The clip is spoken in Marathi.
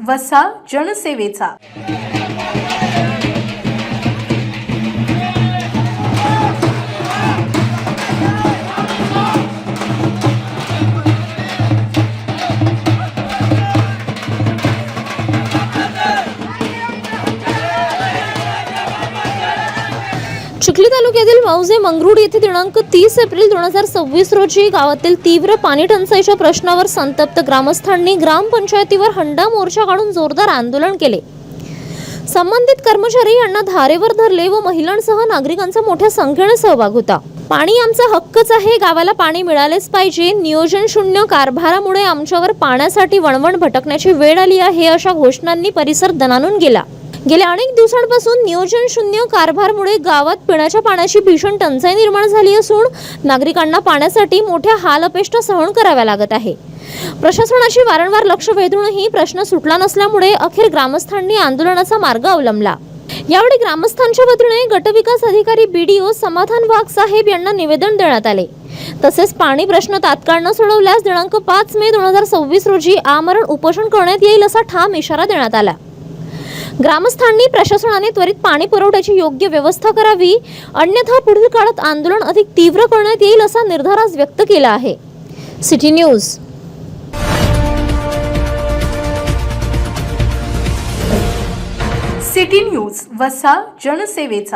वसा जनसेवेचा। चिखली तालुक्यातील मौजे मंगरुळ येथे दिनांक 30 एप्रिल 2026 रोजी गावातील तीव्र पाणी टंचाईच्या प्रश्नावर संतप्त ग्रामस्थांनी ग्रामपंचायतीवर हंडा मोर्चा काढून जोरदार आंदोलन केले। संबंधित कर्मचारी यांना धारेवर धरले व महिलांसह नागरिकांचा मोठ्या संख्येने सहभाग होता। पाणी आमचा हक्कच आहे, गावाला पाणी मिळालेच पाहिजे, नियोजन शून्य कारभारामुळे आमच्यावर पाण्यासाठी वणवण भटकण्याची वेळ आली आहे, अशा घोषणांनी परिसर दणाणून गेला। गेल्या अनेक दिवसांपासून नियोजन शून्य कारभारामुळे गावात पिण्याच्या पाण्याची भीषण टंचाई निर्माण झाली असून नागरिकांना पाण्यासाठी मोठ्या हालअपेष्टा सहन कराव्या लागत आहे। प्रशासनाची वारंवार लक्ष वेधूनही प्रश्न सुटला नसल्यामुळे अखेर ग्रामस्थांनी आंदोलनाचा मार्ग अवलंबला। यावेळी ग्रामस्थांच्या वतीने गटविकास अधिकारी BDO समाधान वाघ साहेब यांना निवेदन देण्यात आले। तसेच पाणी प्रश्न तात्काळ न सोडवल्यास दिनांक 5 मे 2026 रोजी आमरण उपोषण करण्यात येईल असा ठाम इशारा देण्यात आला। ग्रामस्थांनी प्रशासनाने त्वरित पाणी पुरवठ्याची योग्य व्यवस्था करावी, अन्यथा पुढील काळात आंदोलन अधिक तीव्र करण्यात येईल असा निर्धार आज व्यक्त केला आहे। City news. सिटी न्यूज वसा जनसेवेचा।